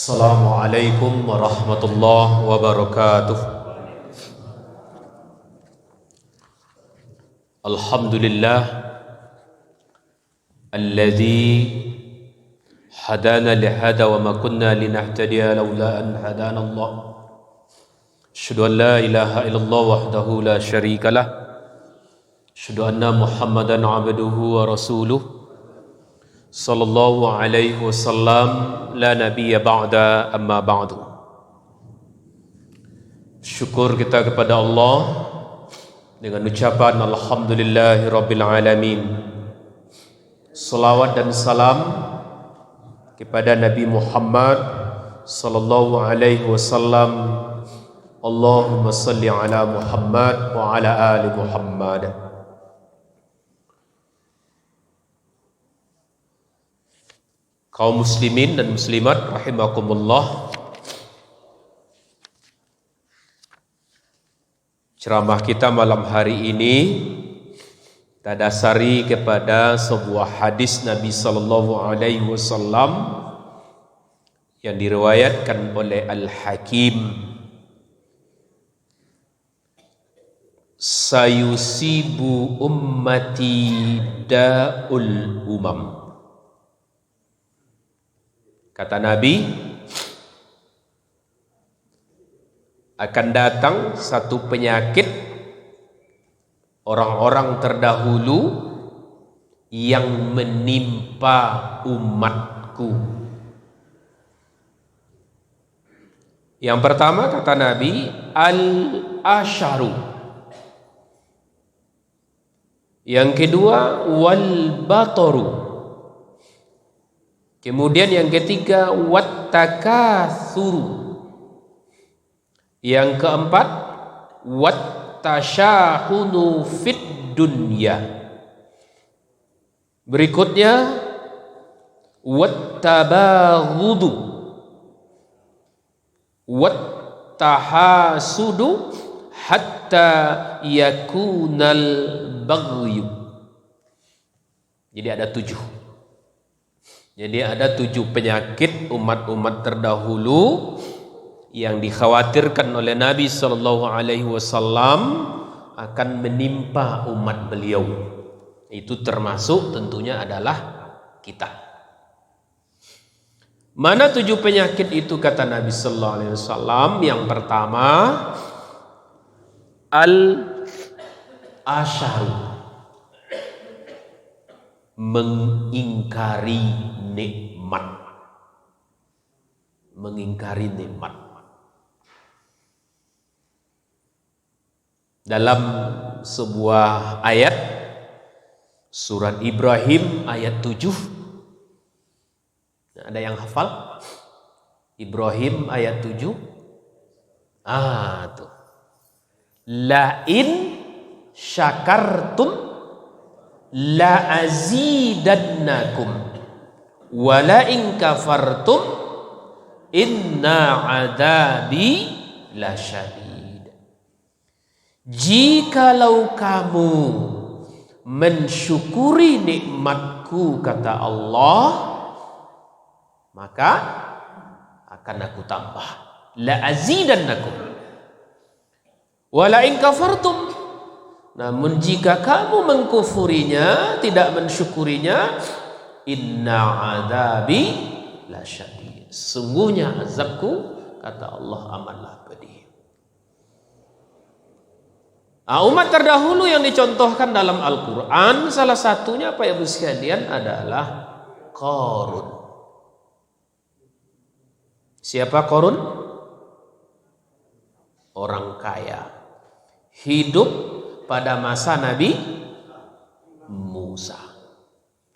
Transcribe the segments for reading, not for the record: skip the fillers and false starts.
Assalamualaikum warahmatullahi wabarakatuh. Alhamdulillah alladzi hadana lihada wa ma kunna linahtadiya laula an hadana Allah. Asyhadu an la ilaha illallah wahdahu la syarikalah. Asyhadu anna Muhammadan abduhu wa rasuluh. Sallallahu alaihi wasallam. La nabiyya ba'da amma ba'du. Syukur kita kepada Allah dengan ucapan alhamdulillahi rabbil alamin. Salawat dan salam kepada Nabi Muhammad sallallahu alaihi wasallam. Allahumma salli ala Muhammad wa ala ali Muhammad. Kaum muslimin dan muslimat rahimakumullah. Ceramah kita malam hari ini kita dasari kepada sebuah hadis Nabi sallallahu alaihi wasallam yang diriwayatkan oleh Al-Hakim. Sayusibu ummati da'ul umam. Kata Nabi, akan datang satu penyakit orang-orang terdahulu yang menimpa umatku. Yang pertama kata Nabi, al-asharu. Yang kedua, wal-bataru. Kemudian yang ketiga, wattakatsuru. Yang keempat, wattasyahunu fid dunya. Berikutnya, wattabaghudu, wattahasudu hatta yakunal baghyu. Jadi ada 7. Jadi ada 7 penyakit umat-umat terdahulu yang dikhawatirkan oleh Nabi sallallahu alaihi wasallam akan menimpa umat beliau. Itu termasuk tentunya adalah kita. Mana 7 penyakit itu kata Nabi sallallahu alaihi wasallam? Yang pertama, al-asharu. Mengingkari nikmat. Mengingkari nikmat. Dalam sebuah ayat surat Ibrahim ayat 7. Ada yang hafal? Ibrahim ayat 7. Tuh. La in syakartum la azidannakum wa la in kafartum inna adabi lasyadid. Jikalau kamu mensyukuri nikmatku kata Allah, maka akan aku tambah. La azidannakum wa la in kafartum. Namun jika kamu mengkufurinya, tidak mensyukurinya, inna adabi lasyadid. Sungguhnya azabku kata Allah amatlah pedih. Umat terdahulu yang dicontohkan dalam Al-Quran, salah satunya Pak Ibu sekalian adalah Qarun. Siapa Qarun? Orang kaya, hidup pada masa Nabi Musa.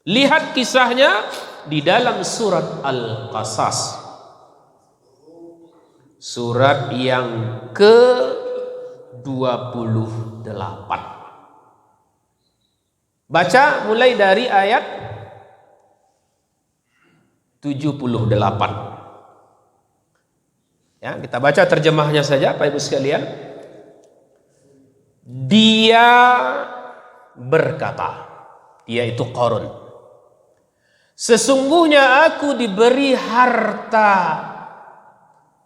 Lihat kisahnya di dalam surat Al-Qasas. Surat yang ke-28. Baca mulai dari ayat 78. Ya, kita baca terjemahnya saja Pak Ibu sekalian. Dia berkata, dia itu Qarun, sesungguhnya aku diberi harta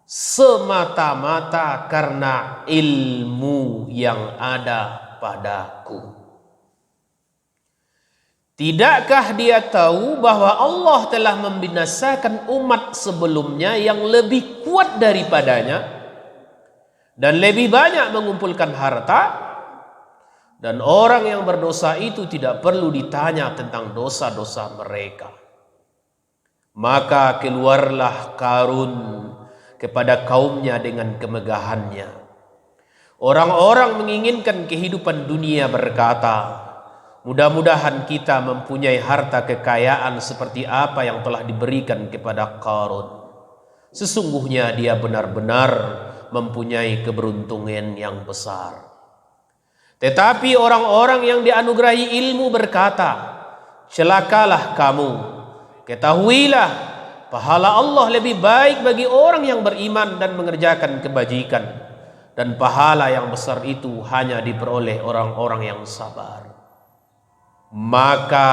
semata-mata karena ilmu yang ada padaku. Tidakkah dia tahu bahwa Allah telah membinasakan umat sebelumnya yang lebih kuat daripadanya dan lebih banyak mengumpulkan harta, dan orang yang berdosa itu tidak perlu ditanya tentang dosa-dosa mereka. Maka keluarlah Qarun kepada kaumnya dengan kemegahannya. Orang-orang menginginkan kehidupan dunia berkata, mudah-mudahan kita mempunyai harta kekayaan seperti apa yang telah diberikan kepada Qarun. Sesungguhnya dia benar-benar mempunyai keberuntungan yang besar. Tetapi orang-orang yang dianugerahi ilmu berkata, celakalah kamu, ketahuilah pahala Allah lebih baik bagi orang yang beriman dan mengerjakan kebajikan, dan pahala yang besar itu hanya diperoleh orang-orang yang sabar. Maka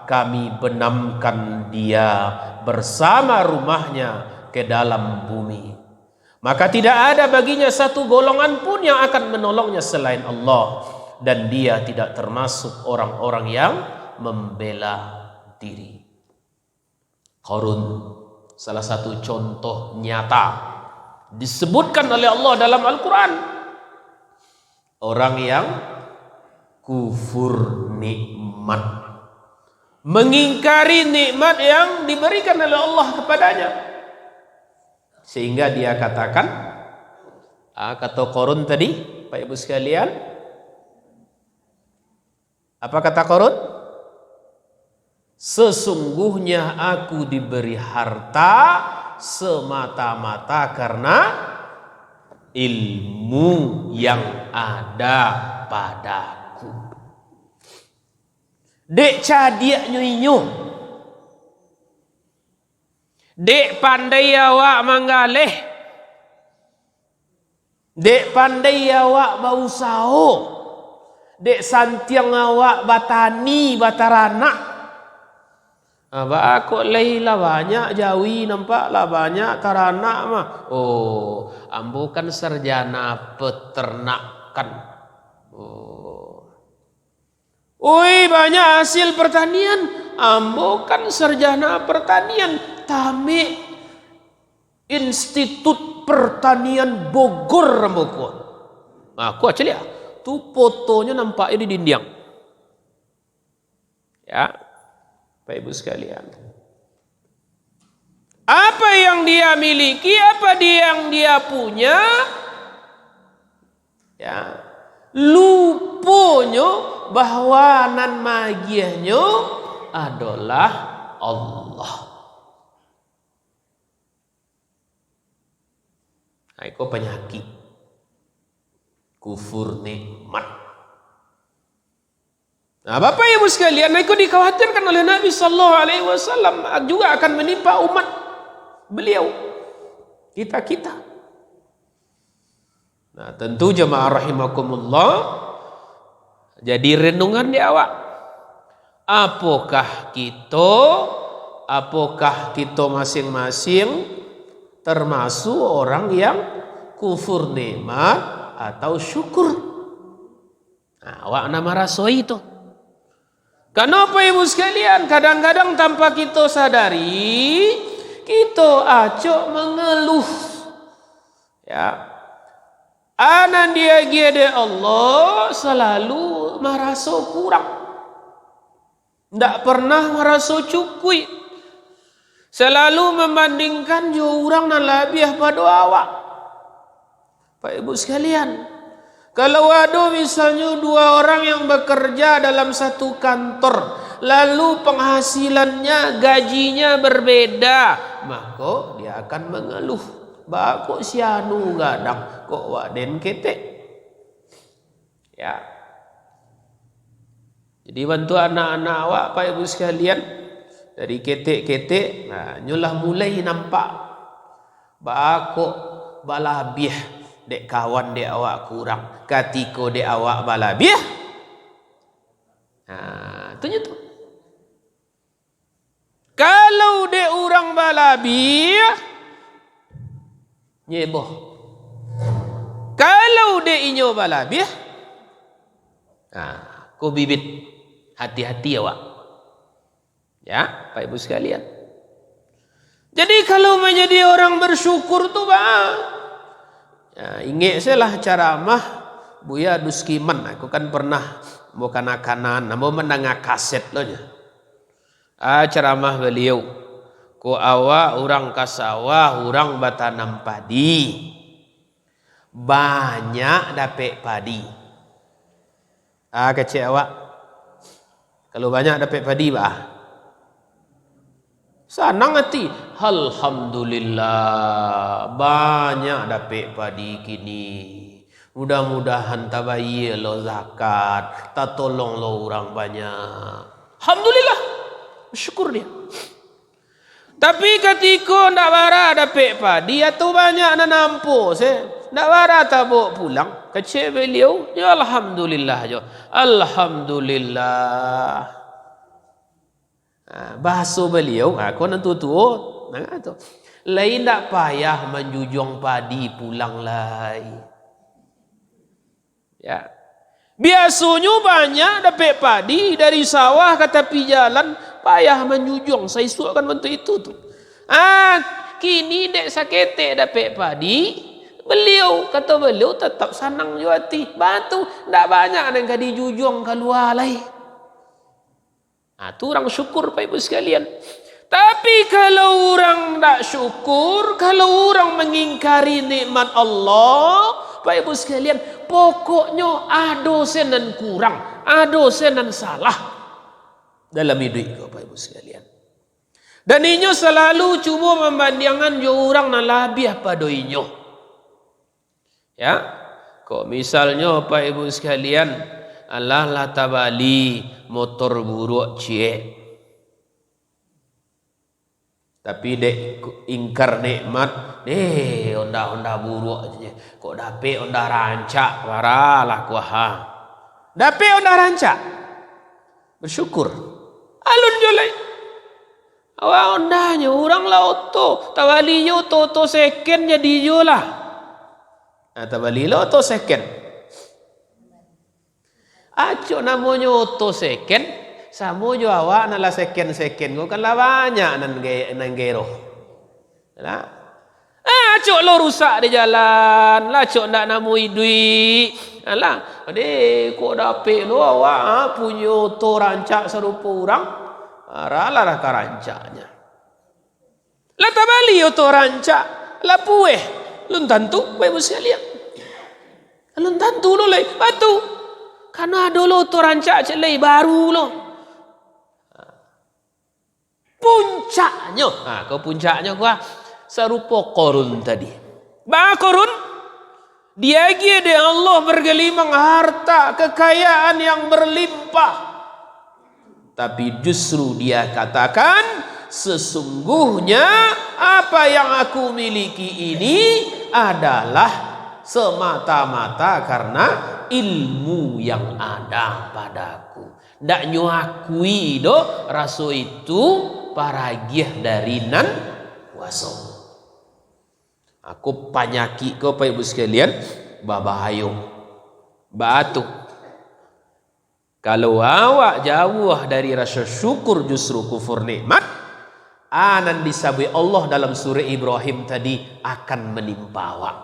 kami benamkan dia bersama rumahnya ke dalam bumi. Maka tidak ada baginya satu golongan pun yang akan menolongnya selain Allah, dan dia tidak termasuk orang-orang yang membela diri. Qarun, salah satu contoh nyata disebutkan oleh Allah dalam Al-Quran, orang yang kufur nikmat, mengingkari nikmat yang diberikan oleh Allah kepadanya, sehingga dia katakan, kata Qarun tadi, Pak Ibu sekalian, apa kata Qarun? Sesungguhnya aku diberi harta semata-mata karena ilmu yang ada padaku. Dek cadia nyuinyo, dek pandai awak manggaleh, dek pandai awak bausao, dek santiang awak batani bataranak. Aku lah banyak Jawi, nampak lah banyak taranak mah. Oh, ambo kan sarjana peternakan. Oh, ui banyak hasil pertanian. Ambo kan sarjana pertanian. Tame Institut Pertanian Bogor ambo ko. Aku aja lihat. Tuh fotonya nampaknya di dinding. Ya. Bapak Ibu sekalian, apa yang dia miliki, apa yang dia punya, ya, luponyo bahwa nan magianyo adalah Allah. Nah, itu penyakit kufur nikmat. Nah, Bapak Ibu sekalian, itu dikhawatirkan oleh Nabi Sallallahu Alaihi Wasallam juga akan menimpa umat beliau, kita. Nah, tentu jemaah rahimakumullah, jadi renungan di awak. Apakah kita masing-masing termasuk orang yang kufur nikmat atau syukur? Nah, awak nama rasoi itu. Kenapa Ibu sekalian, kadang-kadang tanpa kita sadari, kita acok mengeluh. Ya, anan dia gede Allah selalu merasa kurang, tidak pernah merasa cukup, selalu membandingkan jo orang nan lebih pada awak. Pak Ibu sekalian, kalau ada misalnya dua orang yang bekerja dalam satu kantor, lalu penghasilannya, gajinya berbeda, maka dia akan mengeluh, bah kok si anu gadang, kok waden ketek. Ya. Jadi bantu anak-anak awak Pak Ibu sekalian, dari ketek-ketek, nah nyulah mulai nampak, bah kok balabih. Dek kawan dek awak kurang, katiko dek awak balabih. Nah, itu. Kalau dek orang balabih, Nyeboh. Kalau dia inyo balabih, ko bibit. Hati-hati awak. Ya, Pak Ibu sekalian. Jadi kalau menjadi orang bersyukur tu ya, ingat saya lah ceramah Buya Duskiman. Aku kan pernah mau kanak-kanan, mau mendengar kaset loh. Ceramah beliau. Ko awak orang kasawah, orang batanam padi. Banyak dapat padi. Kecil awak. Kalau banyak dapat padi senang hati. Alhamdulillah banyak dapat padi kini. Mudah-mudahan tabayi lo zakat, tak tolong lo orang banyak. Alhamdulillah, bersyukur dia. Tapi ketika ndak bara dapat padi atau banyak nanampo ndak bara tabuk pulang, kecil beliau ya alhamdulillah jo. Alhamdulillah. Bahasa beliau, aku nanti tu, lain tak payah menjujung padi pulang lagi. Ya, biasanya banyak dapat padi dari sawah ke tepi jalan, payah menjujung. Saya suruhkan bentuk itu tu. Kini dek sakete dapat padi, beliau kata beliau tetap senang juga hati. Batu, tak banyak yang kadi jujung keluar lagi. Itu orang syukur Pak Ibu sekalian. Tapi kalau orang tak syukur, kalau orang mengingkari nikmat Allah, Pak Ibu sekalian, pokoknya ada senan kurang, ada senan salah dalam hidup Pak Ibu sekalian. Dan inyo selalu cuba membandingkan jo orang na lebih pada inyo. Ya, kok misalnya Pak Ibu sekalian, Allah lah tabali motor buruk cie. Tapi dek ingkar nikmat, onda buruk aja. Kok dape onda rancak, paralah kuah. Dape onda rancak, bersyukur. Alun jolai. Awak ondanya orang lah oto, tawaliyo toto second jadi jolah. Tawali lo oto second. Aco namanya auto second, samo jo awak nala second ko kan lah banyak nan gero. Lah. Aco lo rusak di jalan, lah aco ndak namui duit. Alah, kok dape lo awak punya auto rancak serupa orang, aralah karancaknya. Lah tabali auto rancak, lah pueh, lun tentu Bapak Ibu sekalian. Lun tentu lo lai batu. Karena dulu tu rancak celai baru lo. Puncaknya, kau puncaknya gua serupa Korun tadi. Korun, dia dia Allah bergelimang harta, kekayaan yang berlimpah. Tapi justru dia katakan, sesungguhnya apa yang aku miliki ini adalah semata-mata karena ilmu yang ada padaku. Ndak nyuakui raso itu paragiah dari nan kuasa. Aku panyaki kau Pak Ibu sekalian, babahayo. Batu. Kalau awak jauh dari rasa syukur justru kufur nikmat, anan disabui Allah dalam surah Ibrahim tadi akan menimpa awak.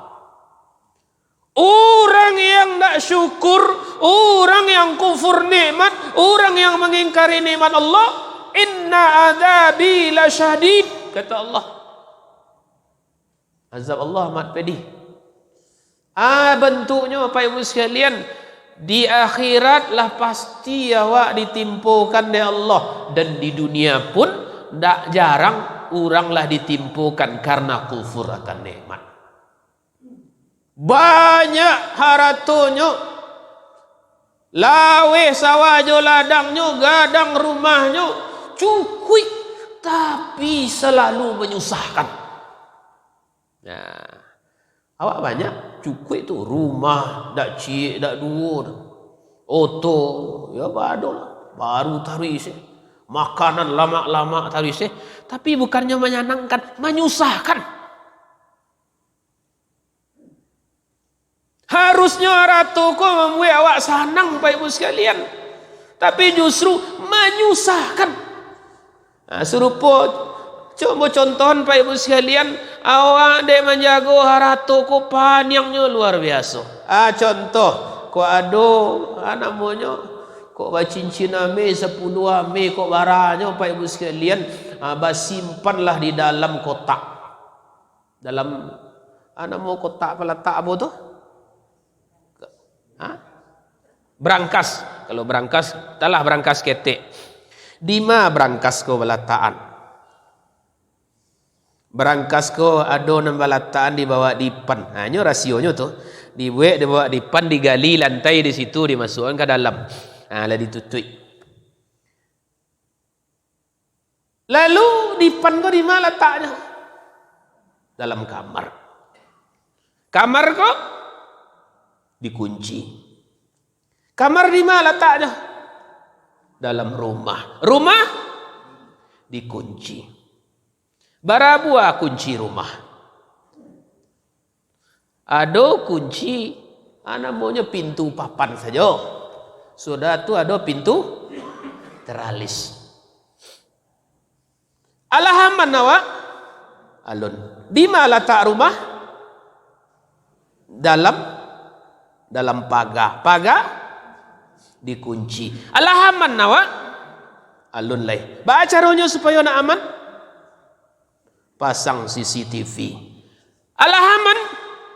Orang yang tak syukur, orang yang kufur nikmat, orang yang mengingkari nikmat Allah, inna adzabi lasyadid, kata Allah. Azab Allah amat pedih. Bentuknya Bapak Ibu sekalian, di akhirat lah pasti awak ditimpukan oleh Allah, dan di dunia pun tak jarang orang lah ditimpukan karena kufur akan nikmat. Banyak haratonya, lawe sawajo ladangnya, gadang rumahnya, cukui, tapi selalu menyusahkan. Nah, awak banyak cukui itu rumah, dak cik, dak duur, oto, ya baru taris, makanan lama-lama taris, tapi bukannya menyenangkan, menyusahkan. Seharusnya ratu ko membuat awak senang Bapak Ibu sekalian, tapi justru menyusahkan. Serupa coba contohan Bapak Ibu sekalian, awak dek menjaga ratu ko panjangnya luar biasa. Contoh ko ado namanya kok cincin ame 10 ame kok baranya Bapak Ibu sekalian, simpanlah di dalam kotak. Dalam mau kotak peletak apa tu? Berangkas. Kalau berangkas, talah berangkas ketek. Di mana berangkas ko balataan? Berangkas ko ado nang balataan dibawa dipan. Nyo rasionya tu. Dibawa dipan, digali lantai di situ, dimasukkan ke dalam. Lah ditutui. Lalu dipan ko di mana letaknya? Dalam kamar. Kamar ko dikunci. Kamar di mana letaknya? Dalam rumah. Rumah dikunci. Barabua kunci rumah. Ada kunci, namanya pintu papan saja. Sudah tu ada pintu teralis. Alahaman awak alun. Di mana letak rumah? Dalam pagar. Pagar dikunci. Alahaman awak alun lai. Ba caranya supaya nak aman? Pasang CCTV. Alahaman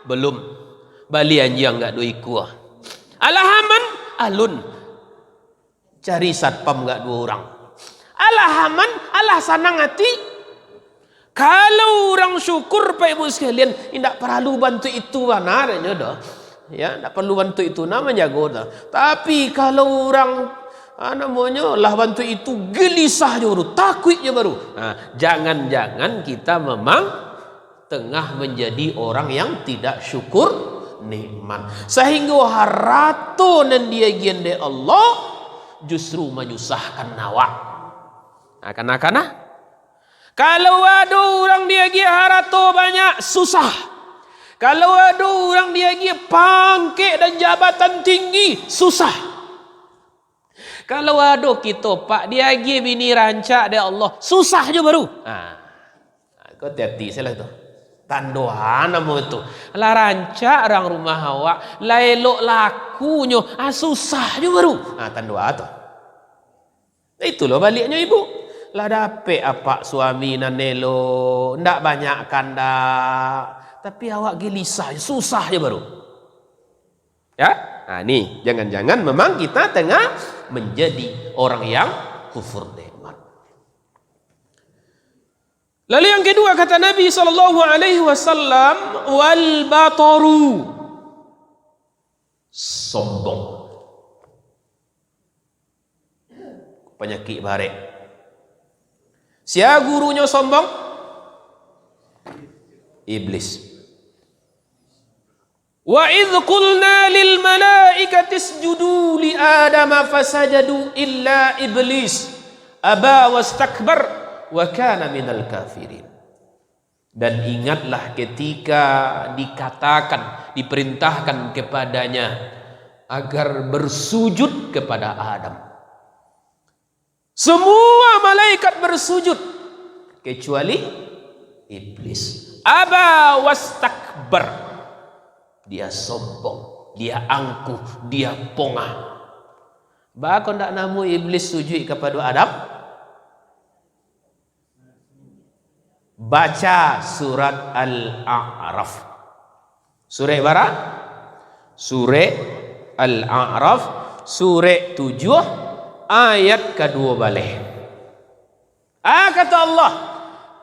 belum. Bali anjang enggak doi kuah. Alahaman alun. Cari satpam enggak 2 orang. Alahaman alah sanang hati. Kalau orang syukur Pak Ibu sekalian, tidak perlu bantu itu benar dah. Ya, tidak perlu bantu itu namanya jago dah. Tapi kalau orang namanya lah bantu itu gelisah je baru, takut je baru. Jangan-jangan kita memang tengah menjadi orang yang tidak syukur nikmat. Sehingga harato nan dia gende Allah justru menyusahkan awak. Karena kalau ada orang dia gi harato banyak susah. Kalau ada orang dia gi pangkat dan jabatan tinggi susah. Kalau ada kita pak dia gi bini rancak dia Allah susah je baru. Kau hati-hati salah tu. Tandohan nama itu. Lah rancak orang rumah awak, lah elok lakunya, susah je baru. Tandohan tu. Itulah baliknya ibu. Lah dapet apa suami nan elok, ndak banyak kanda. Tapi awak gelisah, susah je baru. Ya? Ni jangan-jangan memang kita tengah menjadi orang yang kufur nikmat. Lalu yang kedua kata Nabi SAW, wal bataru, sombong, penyakit barek. Siapa gurunya sombong? Iblis. Wa idh qulna lil malaikati isjudu li adama fasajadu illa iblis aba wastakbar wa kana minal kafirin. Dan ingatlah ketika dikatakan, diperintahkan kepadanya agar bersujud kepada Adam. Semua malaikat bersujud kecuali iblis. Aba wastakbar. Dia sombong, dia angkuh, dia pongah. Bahkan tak namu iblis sujud kepada Adam. Baca surat Al-A'raf. Surah bara? Surah Al-A'raf, surah 7 ayat kedua balik. Kata Allah,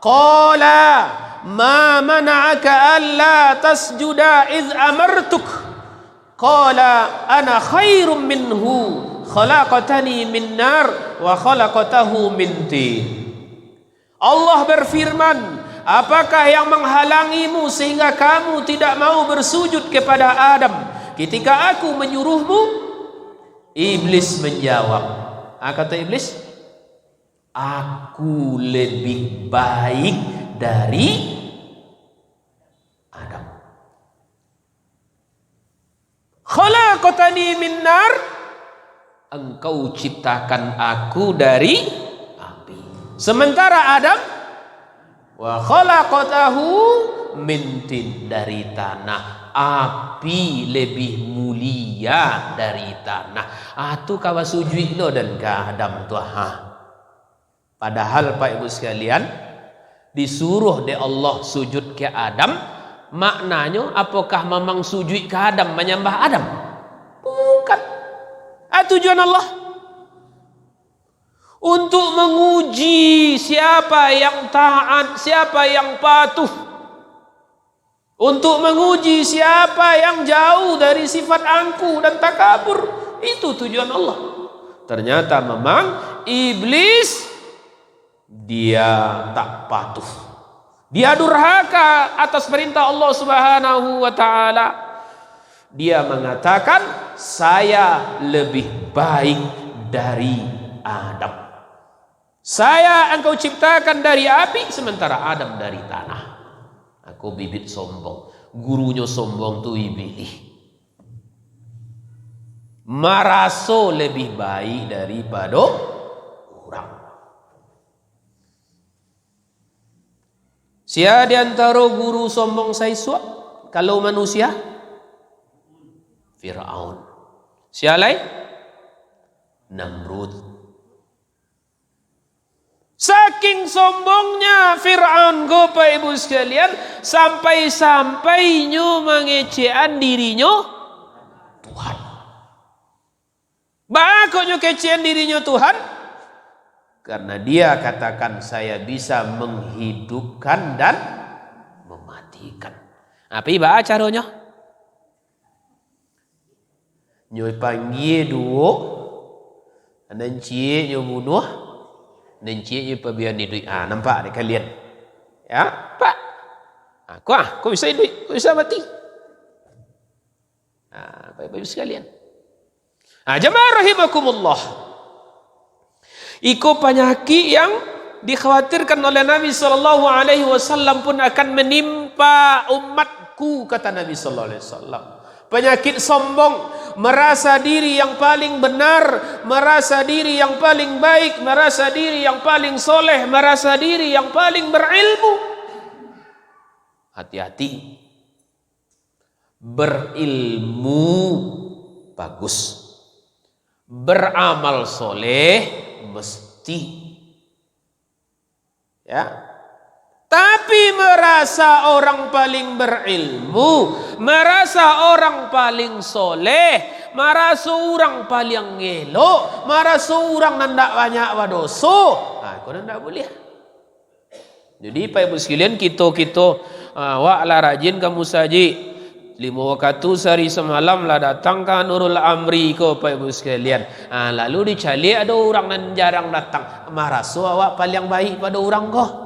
qala ma mana'aka alla tasjuda iz amartuk qala ana khairum minhu khalaqatani min nar wa khalaqatahu min tin. Allah berfirman, apakah yang menghalangimu sehingga kamu tidak mau bersujud kepada Adam ketika aku menyuruhmu? Iblis menjawab, kata iblis, aku lebih baik dari Adam. khalaqtani min nar, engkau ciptakan aku dari api. Sementara Adam, wa khalaqtahu min tin, dari tanah. Api lebih mulia dari tanah. Tu kawa sujud lo dan ke Adam tu. Padahal Pak Ibu sekalian, disuruh de Allah sujud ke Adam, maknanya apakah memang sujud ke Adam menyembah Adam? Bukan. Tujuan Allah untuk menguji siapa yang taat, siapa yang patuh. Untuk menguji siapa yang jauh dari sifat angkuh dan takabur. Itu tujuan Allah. Ternyata memang iblis dia tak patuh. Dia durhaka atas perintah Allah Subhanahu wa taala. Dia mengatakan, saya lebih baik dari Adam. Saya engkau ciptakan dari api, sementara Adam dari tanah. Aku bibit sombong. Gurunya sombong tu iblis. Maraso lebih baik daripada orang. Sia di antara guru sombong saya suap kalau manusia? Fir'aun. Sia lain? Namrud. Saking sombongnya Fir'aun Bapak Ibu sekalian, sampai-sampainya mengecean dirinya Tuhan. Bakoknya kecean dirinya Tuhan karena dia katakan saya bisa menghidupkan dan mematikan. Apa iba caranya? Nyoy panggil dua, dan cie nyoy bunuh. Nenciknya pabian duit. Nampak ni kalian? Ya, Pak. Kau bisa duit, kau bisa mati. Baik-baik sekalian. Jemaah rahimakumullah. Iko penyakit yang dikhawatirkan oleh Nabi sallallahu alaihi wasallam pun akan menimpa umatku, kata Nabi sallallahu alaihi wasallam. Penyakit sombong, merasa diri yang paling benar, merasa diri yang paling baik, merasa diri yang paling soleh, merasa diri yang paling berilmu. Hati-hati. Berilmu bagus. Beramal soleh mesti. Ya. Tapi merasa orang paling berilmu, merasa orang paling soleh, merasa orang paling ngelok, merasa orang nandak banyak wadoso, kau nandak boleh. Jadi Pak Ibu sekalian, kita lah rajin kamu saji 5 waktu sehari semalam lah datang ke Nurul Amri ko Pak Ibu sekalian. Lalu dicari ada orang yang jarang datang, merasa awak paling baik pada orang kau.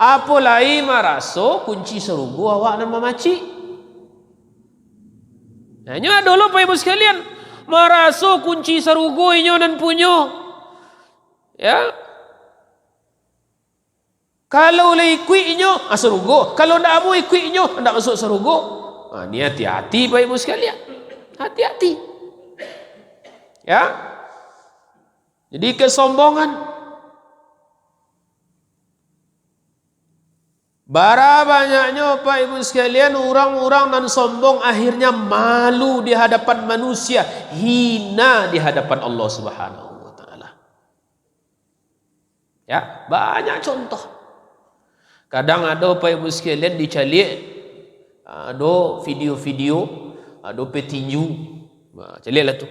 Apa lain maraso kunci serugu awak dan mamaci. Hanya dulu Pak Ibu sekalian, maraso kunci serugu inyo dan punyo. Ya. Kalau le ikui inyo serugu, kalau ndak mau ikui inyo ndak masuk serugu. Ni hati-hati Pak Ibu sekalian. Hati-hati. Ya. Jadi kesombongan. Bara banyaknya Pak Ibu sekalian orang-orang dan sombong akhirnya malu di hadapan manusia, hina di hadapan Allah Subhanahu wa taala. Ya, banyak contoh. Kadang ada Pak Ibu sekalian dicalik ada video-video, ada petinju. Caliklah tu.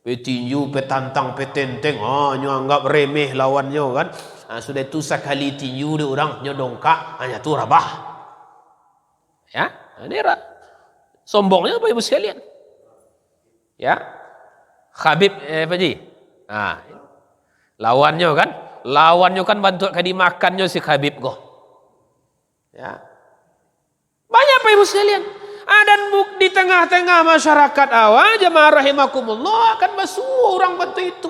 Petinju, petantang, petenteng, nyo anggap remeh lawannya kan. Sudah itu sekali tinju dia orang nyo dongkak, hanya tu rabah. Ya, ini sombongnya Bapak Ibu sekalian. Ya. Khabib Pak Ji. Lawannya kan bantu kadi makannya si Khabib go. Ya. Banyak Pak Ibu sekalian. Dan di tengah-tengah masyarakat awal jemaah rahimakumullah akan basuh orang bantu itu.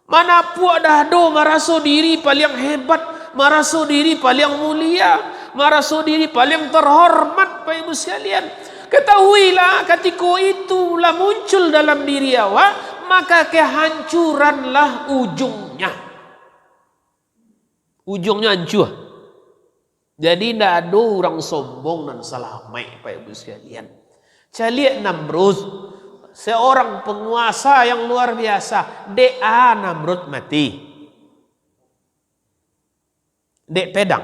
Mana puak dahdo merasa diri paling hebat, merasa diri paling mulia, merasa diri paling terhormat Pak Ibu sekalian. Ketahuilah ketika itulah muncul dalam diri awak, maka kehancuranlah ujungnya. Ujungnya hancur. Jadi tidak ada orang sombong dan salamai, Pak Ibu sekalian. Caliak Namrud, seorang penguasa yang luar biasa. Dea Namrud mati. Dek pedang.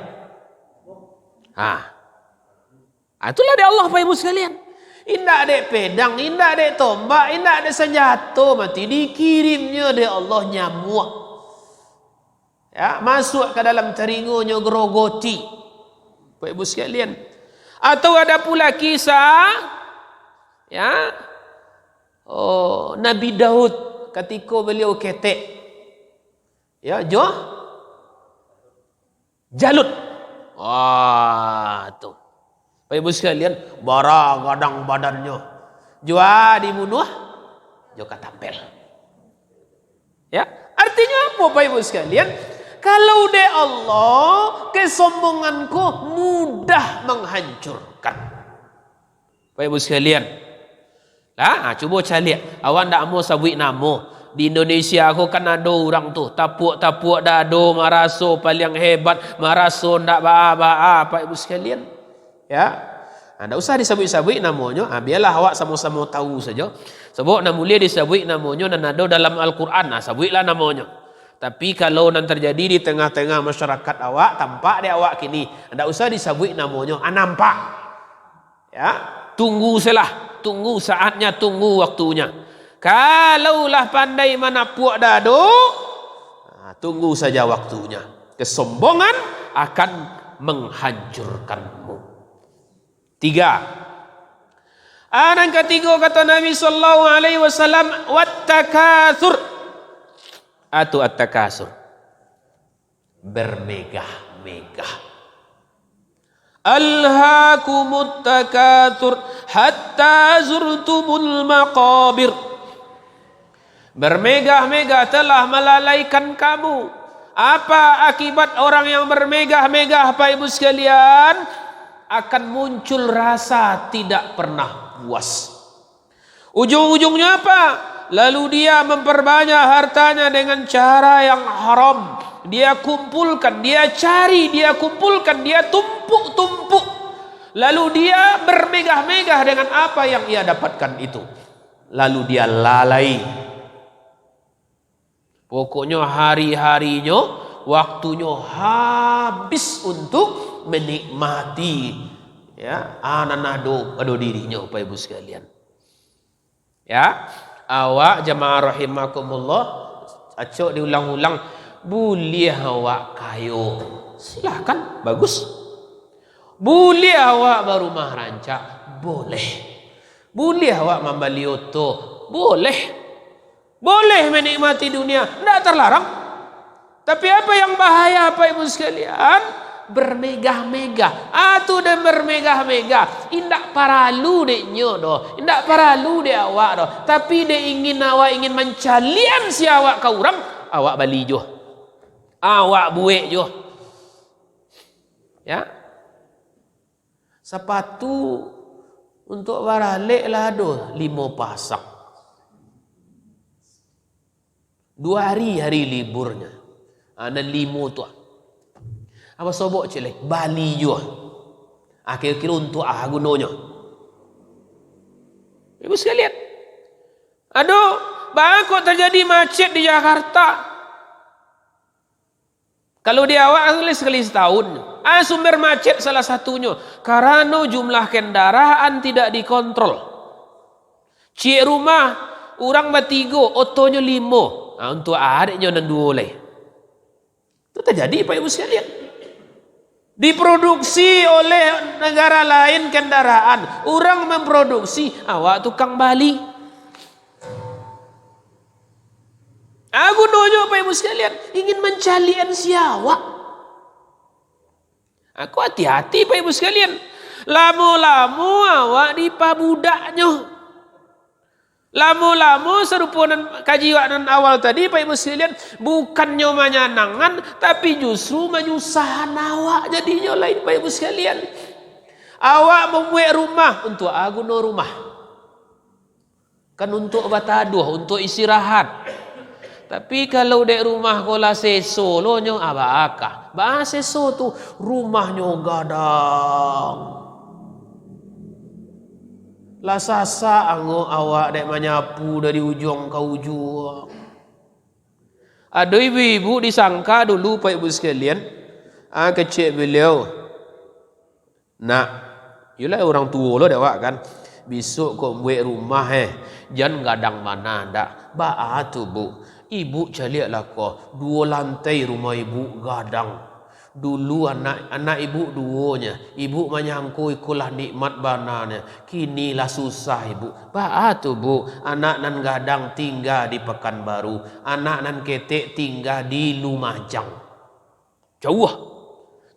Itulah dia Allah, Pak Ibu sekalian. Indah dek pedang, indah dek tombak, indah dek senjata mati. Dikirimnya dia Allah nyamuk. Ya, masuk ke dalam telingonya gerogoti. Pak Ibu sekalian. Atau ada pula kisah, ya, Nabi Daud ketika beliau ketek, ya, Jalut. Wah, tuh. Pak Ibu sekalian, bara gadang badannya. Jua dibunuh, juga tampil. Ya, artinya apa Pak Ibu sekalian? Kalau de Allah, kesombonganku mudah menghancurkan. Pak Ibu sekalian, coba cari. Awak ndak mau sabui nama. Di Indonesia aku kan ada orang tu tapuk-tapuk dado, maraso paling hebat, maraso ndak ba-ba, Pak Ibu sekalian. Ya, ndak usah disabui-sabui namanya. Biarlah awak sama-sama tahu saja. Sebab nak mulia disabui namanya dan ada dalam Al-Quran. Sabuilah namanya. Tapi kalau nan terjadi di tengah-tengah masyarakat awak, tampak dia awak kini, ndak usah disabui namanya. Nampak. Ya, tunggu saatnya, tunggu waktunya. Kalaulah pandai menapuk dado, tunggu saja waktunya. Kesombongan akan menghancurkanmu. 3. Yang ketiga kata Nabi sallallahu alaihi wasallam, wattakatsur. Atau at-takasur, bermegah-megah. Alhaakumut takatsur hatta zurtumul maqabir. Bermegah-megah telah melalaikan kamu. Apa akibat orang yang bermegah-megah, Pak Ibu sekalian? Akan muncul rasa tidak pernah puas. Ujung-ujungnya apa? Lalu dia memperbanyak hartanya dengan cara yang haram. Dia kumpulkan, dia cari, dia kumpulkan, dia tumpuk-tumpuk. Lalu dia bermegah-megah dengan apa yang ia dapatkan itu. Lalu dia lalai. Pokoknya hari-harinya, waktunya habis untuk menikmati, ya, ananado dirinya, Pak Ibu sekalian. Ya, awak jemaah rahimakumullah, acok diulang-ulang, boleh awak kayo, silahkan, bagus. Boleh awak berumah rancak, boleh. Boleh awak membeli oto, boleh. Boleh menikmati dunia, tidak terlarang. Tapi apa yang bahaya, Pak Ibu sekalian? Bermegah-megah. Atau dan bermegah-megah. Indak paralu deknya doh. Indak paralu dek awak doh. Tapi dia ingin awak ingin mencalian si awak ke orang. Awak bali jo. Awak buek jo. Ya. Sepatu untuk baralek lah doh 5 pasang. 2 hari liburnya. Ada 5 tu. Apa sobok celek Bali juga. Kira-kira untuk gunanya. Ibu sekalian, aduh, kok terjadi macet di Jakarta. Kalau di awak sekali setahun. Sumber macet salah satunya karena jumlah kendaraan tidak dikontrol. Cik rumah orang bertiga, otonya 5. Untuk adiknya dan 2 oleh. Itu terjadi, Pak Ibu sekalian. Diproduksi oleh negara lain kendaraan, orang memproduksi, awak tukang bali. Aku nonyo Pak Ibu sekalian, ingin mencalian si awak. Aku hati-hati Pak Ibu sekalian. Lama-lama awak dipabudaknya. Lama-lama serupa kaji dan awal tadi Pak Ibu sekalian, bukannya menyenangkan tapi justru menyusahkan awak jadinya lain Pak Ibu sekalian. Awak membuat rumah untuk guna rumah. Kan untuk bataduh, untuk istirahat. Tapi kalau dek rumah kola seso lo nyo abaka. Ba seso tu rumahnya gadang. La sasa ango awak dek menyapu dari ujung ke ujung. Ada ibu-ibu disangka dulu Pak Ibu sekalian, kecil beliau. Nak, yulah orang tua lo dek kan. Besok kau buat rumah jangan gadang mana ndak. Ba tu bu. Ibu caliaklah kau 2 lantai rumah ibu gadang. Dulu anak ibu duonya. Ibu menyangkui kulah nikmat bananya. Kini lah susah ibu. Tu bu. Anak nan gadang tinggal di Pekanbaru. Anak nan ketek tinggal di Lumajang. Jauh.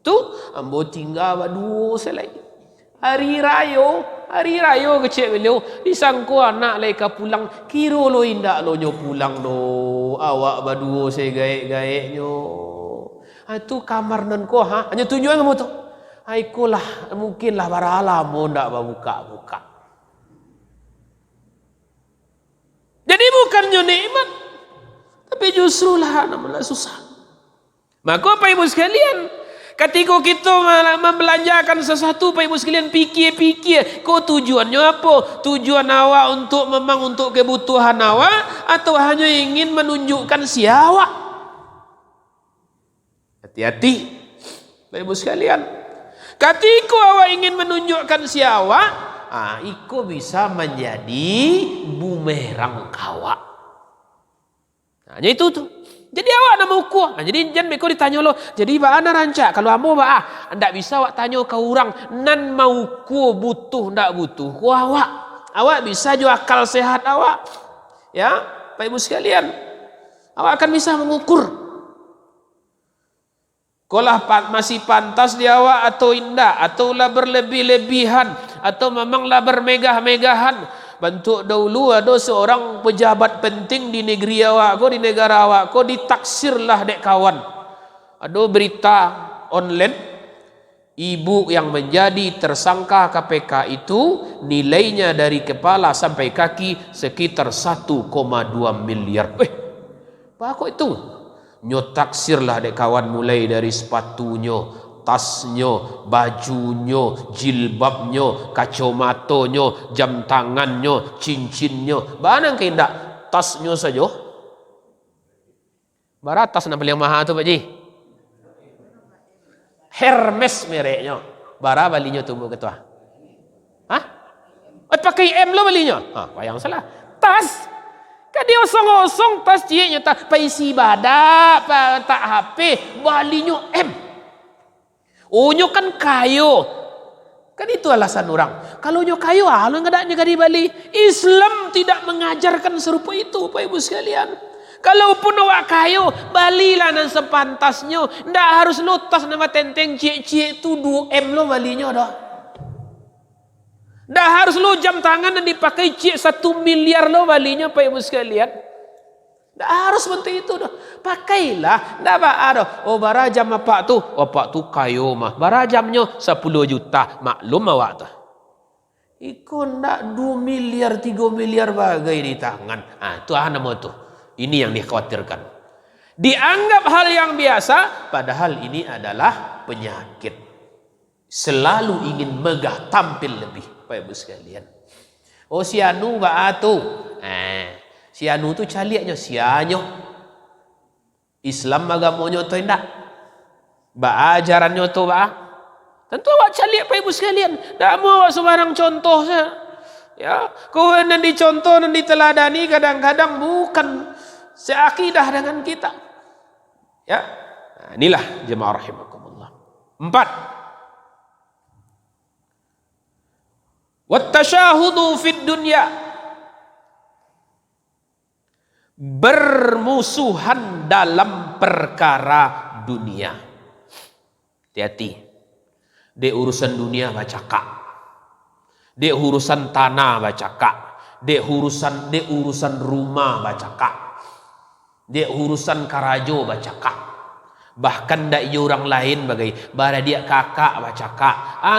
Tu ambo tinggal duo selai. Hari raya kecil beliau disangku anak leka pulang kiro lo indak lo nyo pulang no awak baduo saya gaek nyo itu kamar nan ko hanya tujuan kamu tu aiku lah mungkin lah barala mo ndak buka jadi bukan nyo nikmat tapi justru lah namanya susah. Maka Pak Ibu sekalian, ketika kita membelanjakan sesuatu, Pak Ibu sekalian pikir, kok tujuannya apa? Tujuan awak untuk kebutuhan awak atau hanya ingin menunjukkan si awak? Hati-hati, Pak Ibu sekalian. Ketika awak ingin menunjukkan si awak, itu bisa menjadi bumerang kawak. Hanya itu tuh. Jadi awak nak ukur. Jadi jangan beko ditanya lo. Jadi bagaimana rancak? Kalau ambo ndak bisa awak tanya ke orang nan mau ku butuh ndak butuh. Ku awak. Awak bisa jo akal sehat awak. Ya, Pak Ibu sekalian. Awak akan bisa mengukur. Kolah masih pantas di awak atau indah, atau lah berlebih-lebihan, atau memanglah bermegah-megahan. Bentuk dahulu ada seorang pejabat penting di negeri awak ko, di negara awak ko, ditaksirlah dek kawan. Ada berita online, ibu yang menjadi tersangka KPK itu nilainya dari kepala sampai kaki sekitar 1,2 miliar. Apa kok itu? Nyo taksirlah dek kawan mulai dari sepatunya, tasnya, bajunya, jilbabnya, kacamatanya, jam tangannya, cincinnya. Banang ke indak tasnya saja. Bara tas yang paling mahal tu Pak Ji? Hermes mereknya. Bara balinya tu Bu Ketua. Pakai M lo balinya? Bayang salah. Tas. Kan dia osong-osong tas ciknya tak paisi badak, tak HP, balinya M. Nyo kan kayo. Kan itu alasan orang. Kalau nyo kayo, lo enggak ada di Bali. Islam tidak mengajarkan serupa itu, Pak Ibu sekalian. Kalaupun awak kayo, Bali lah nan sepantasnya. Ndak harus lo tas nama tenteng cie-cie itu 2M lo balinya dah. Ndak harus lo jam tangan yang dipakai cie 1 miliar lo balinya, Pak Ibu sekalian. Ndak harus seperti itu dah. Pakailah, ndak ada. Oh barajam apa tu? Apa tu kayo mah. Barajamnya 10 juta. Maklum awak tu. Iku ndak 2 miliar 3 miliar bagai di tangan. Itu nama tu. Ini yang dikhawatirkan. Dianggap hal yang biasa, padahal ini adalah penyakit. Selalu ingin megah, tampil lebih, Pak Ibu sekalian. Oh si anu tu. Si anu tu caliaknya sianyo. Islam agamanya tu indak. Ajarannya tu tentu awak caliak Pak Ibu sekalian. Tak mau sembarang contoh saja. Ya, kau nan dicontoh nan diteladani kadang-kadang bukan seakidah dengan kita. Ya. Inilah jemaah rahimakumullah. 4. Wattasyahudu fid dunya. Bermusuhan dalam perkara dunia. Hati-hati. Di urusan dunia baca kak. Di urusan tanah baca kak. Di urusan rumah baca kak. Di urusan karajo baca kak. Bahkan dak iyo orang lain bagai bara dia kakak baca kak.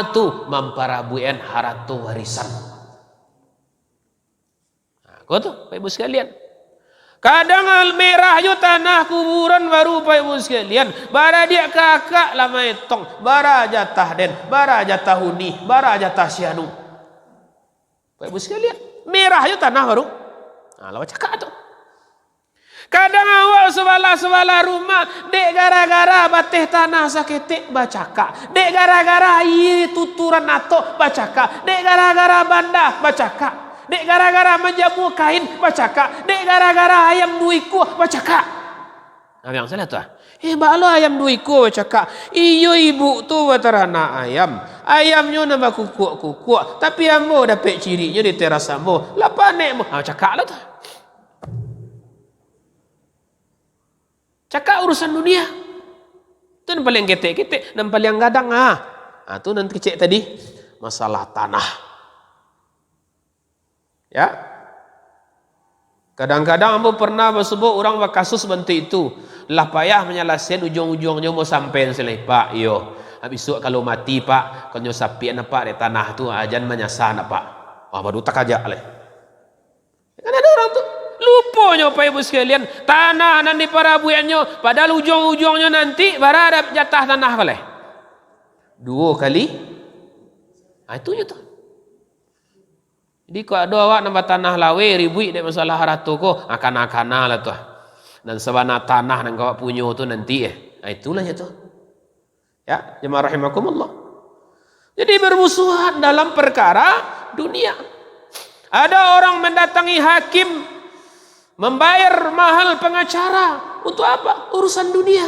Tu mamparabuan haratu warisan. Kau tuh, Pak Ibu sekalian. Kadang al merah yo tanah kuburan baru Pak Ibu sekalian. Bara dia kakak lama etong. Bara jatah den. Bara jatah huni. Bara jatah sianu. Pak Ibu sekalian. Merah yo tanah baru. Lawa cakak tu. Kadang awal sebala rumah. Dek gara-gara bateh tanah saketik bacaka. Dek gara-gara air tuturan atok bacaka. Dek gara-gara banda bacaka. Dek gara-gara menjamu kain bacaka. Dek gara-gara ayam duiku bacaka. Nah yang salah tu. Balo ayam duiku bacaka. Iyo ibu tu baterana ayam. Ayamnya nama kukuk. Tapi ambo dapat cirinya di teras ambo. Lapanek mo. Cakak lah tu. Cakap urusan dunia. Itu yang paling ketek-ketek. Dan paling gadang. Itu nanti cek tadi. Masalah tanah. Ya, kadang-kadang ambo pernah bersebut orang berkasus bentuk itu. Lah payah menyelesaikan ujung-ujungnya mau sampai selai pak. Yo, habis itu kalau mati pak, kalau sapi apa di tanah tu ajan menyasar pak. Baru tak aja leh. Kan ada orang tu lupanya Pak Ibu sekalian tanah nanti para buannya. Padahal ujung-ujungnya nanti bara ada jatah tanah kaleh. 2 kali. Itunya tu. Jadi kalau ada awak nambah tanah lawe ribui dek masalah haratu ko akan lah tu. Dan sabana tanah yang kau punya tu nanti itulah tu. Ya, jemaah rahimakumullah. Jadi bermusuhan dalam perkara dunia. Ada orang mendatangi hakim membayar mahal pengacara untuk apa? Urusan dunia.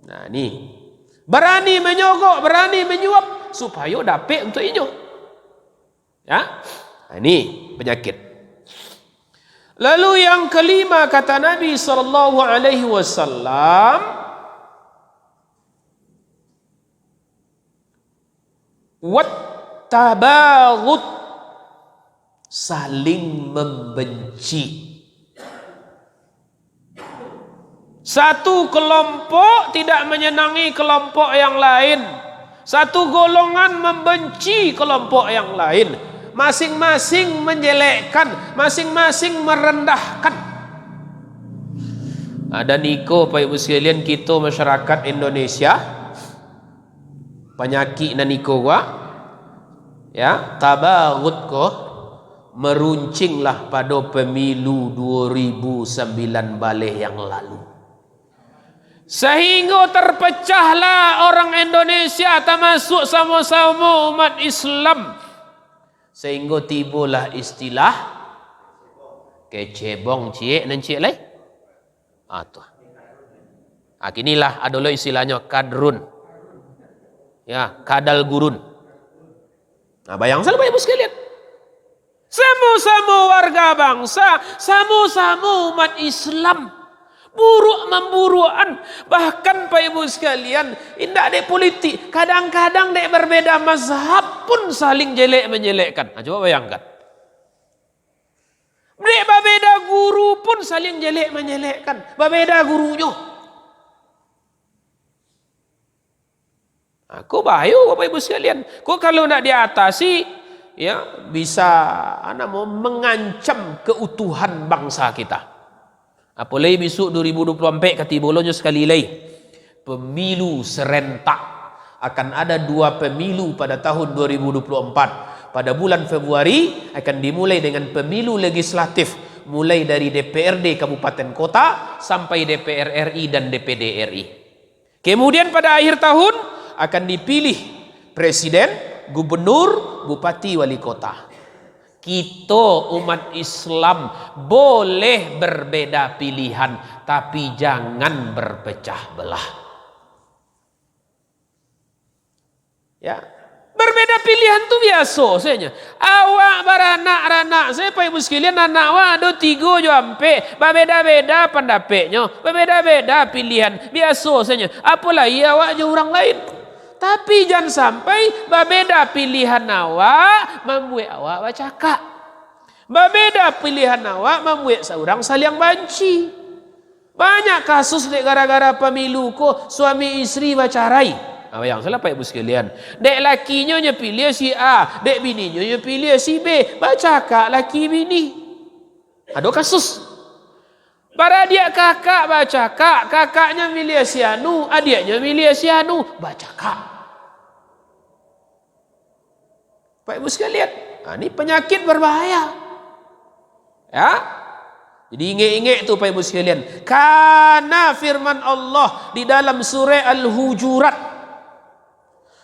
Nah, ni berani menyogok, berani menyuap supaya dapat untuk inyo. Ya, ini penyakit. Lalu yang kelima kata Nabi sallallahu alaihi wasallam, wat tabaghut, saling membenci. Satu kelompok tidak menyenangi kelompok yang lain. Satu golongan membenci kelompok yang lain. Masing-masing menjelekkan, masing-masing merendahkan. Ada niko Pak Ibu sekalian kita masyarakat Indonesia. Penyakit na niko gua. Ya, tabaghut ko meruncinglah pada pemilu 2009 balik yang lalu. Sehingga terpecahlah orang Indonesia termasuk sama-sama umat Islam. Sehingga tibalah istilah kecebong cie dan cie lai. Tu. Kinilah adalah istilahnya kadrun. Ya, kadal gurun. Bayang salah Bapak Ibu sekalian. Sama-sama warga bangsa, sama-sama umat Islam. Buruk memburuan. Bahkan Pak Ibu sekalian, indah dek politik. Kadang-kadang dek berbeda mazhab pun saling jelek menjelekkan. Coba bayangkan. Dek berbeda guru pun saling jelek menjelekkan. Berbeda gurunya. Aku bahayu Bapak Ibu sekalian. Kau kalau nak diatasi, ya bisa mau mengancam keutuhan bangsa kita. Apalagi besok 2024 kata bolonyo sekali lagi. Pemilu serentak. Akan ada 2 pemilu pada tahun 2024. Pada bulan Februari akan dimulai dengan pemilu legislatif. Mulai dari DPRD Kabupaten Kota sampai DPR RI dan DPD RI. Kemudian pada akhir tahun akan dipilih presiden, gubernur, bupati, wali kota. Kita umat Islam boleh berbeda pilihan, tapi jangan berpecah belah. Ya, berbeda pilihan tu biasa saja. Awak beranak-anak, saya Pak Ibu sekalian anak awak ada 3 jo ampe, berbeda-beda pendapatnya, berbeda-beda pilihan, biasa saja. Apalagi awak je orang lain. Tapi jangan sampai berbeda pilihan awak membuat awak bercakap. Berbeda pilihan awak membuat seorang saling benci. Banyak kasus dek gara-gara pemilu ko suami istri bercerai. Yang salah Pak Ibu sekalian. Dek lakinya nya pilih si A, dek bininya nya pilih si B. Bacakak laki bini. Ada kasus. Para dia kakak bacakak, kakaknya milih si anu, adiknya milih si anu, bacakak. Pak Ibu sekalian, ini penyakit berbahaya. Ya. Jadi ingat-ingat tu Pak Ibu sekalian. Karena firman Allah di dalam surah Al-Hujurat.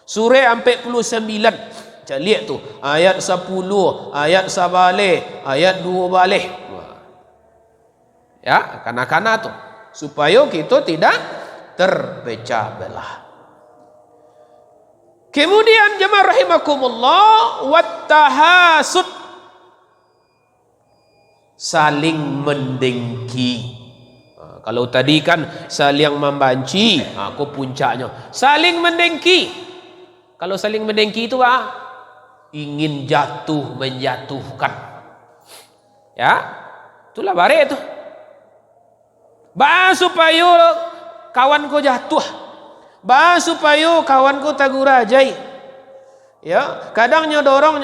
Surah 49. Cak lihat tu. Ayat 10, ayat 1 balik, ayat 2 balik. Ya, kanak-kanak tu. Supaya kita tidak terpecah belah. Kemudian jemaah rahimakumullah, wattahasud, saling mendengki. Kalau tadi kan saling membanci, aku puncaknya saling mendengki. Kalau saling mendengki itu ingin jatuh menjatuhkan. Ya, itulah bare itu. Supaya kawan ko jatuh. Supaya kawan ko tagurajai. Ya, kadang nyodorong.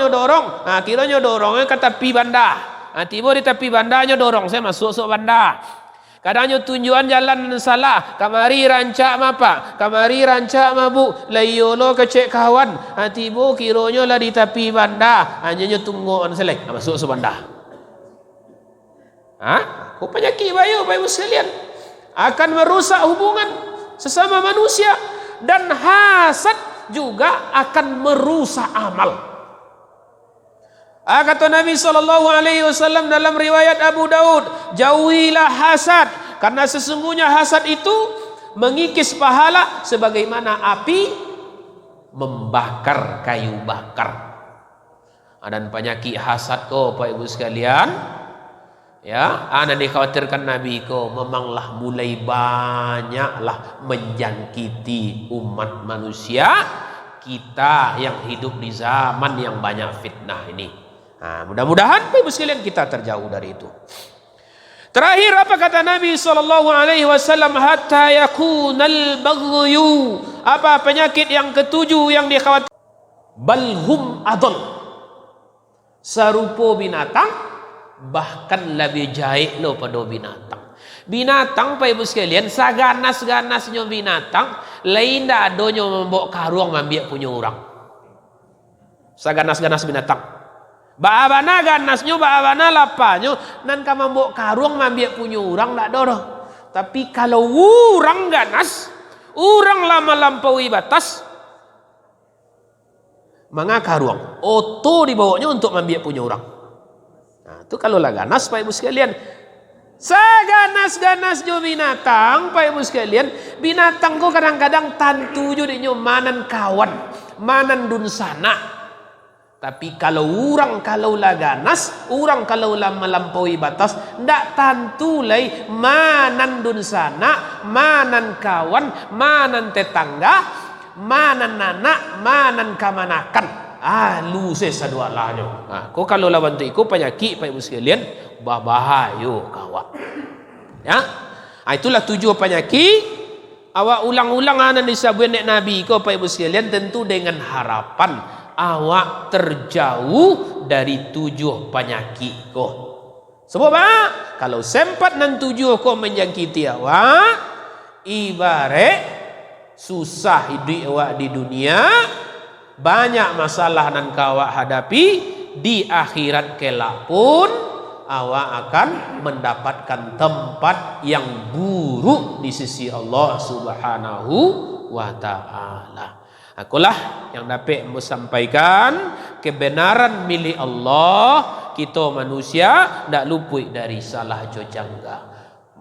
Kira nyodorongnya ke tepi banda. Tiba di tepi bandanya dorong saya masuk banda. Kadangnya tunjuan jalan salah. Kamari rancak mapa, kamari rancak mabuk. Layolo kecek kawan. Tiba kiranya lah di tepi banda. Hanya tungguan selek masuk banda. Kau penyakit bayu sekalian. Akan merusak hubungan sesama manusia. Dan hasad juga akan merusak amal. Kata Nabi SAW dalam riwayat Abu Daud, jauhilah hasad, karena sesungguhnya hasad itu mengikis pahala sebagaimana api membakar kayu bakar. Dan penyakit hasad Pak Ibu sekalian, ya, dikhawatirkan Nabi memanglah mulai banyaklah menjangkiti umat manusia kita yang hidup di zaman yang banyak fitnah ini. Mudah-mudahan Bapak Ibu sekalian kita terjauh dari itu. Terakhir apa kata Nabi SAW? Hatta yakunal baghyu. Apa penyakit yang ketujuh yang dikhawatirkan? Balhum adol. Serupa binatang, bahkan lebih jahil pada binatang. Binatang Pak Ibu sekalian, saganas-ganasnya binatang, lain dak adonyo membawa karuang mambiak punya orang. Saganas-ganas binatang. Baabana ganasnya, baabana lapanyo, nan ka membawa karuang mambiak punya orang dak ada. Tapi kalau orang ganas, orang lama lampaui batas, manga karuang, oto dibawanya untuk mambiak punya orang. Itu kalau lah ganas Pak Ibu sekalian. Saganas-ganas jo binatang Pak Ibu sekalian. Binatang ko kadang-kadang tantu jo dinyo manan kawan, manan dunsana. Tapi kalau lah ganas, orang kalau lah melampaui batas, ndak tantu lay manan dunsana, manan kawan, manan tetangga, manan anak, manan kamanakan. Luses sadua lahnya. Kau kalau lawan tu ikut penyakit Pak Ibu sekalian, bahayo kawan. Ya, itulah 7 penyakit. Awak ulang-ulang anan disabun nek Nabi kau Pak Ibu sekalian, tentu dengan harapan awak terjauh dari 7 penyakit kau. Sebab kalau sempat nan 7 kau menjangkiti awak, ibarat susah hidup awak di dunia. Banyak masalah nan kawak hadapi di akhirat kelak pun awak akan mendapatkan tempat yang buruk di sisi Allah Subhanahu wa taala. Akulah yang dapat menyampaikan kebenaran milik Allah. Kita manusia tidak luput dari salah jangka.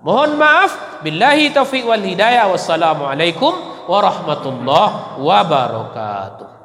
Mohon maaf. Billahi taufiq wal hidayah. Wassalamualaikum warahmatullahi wabarakatuh.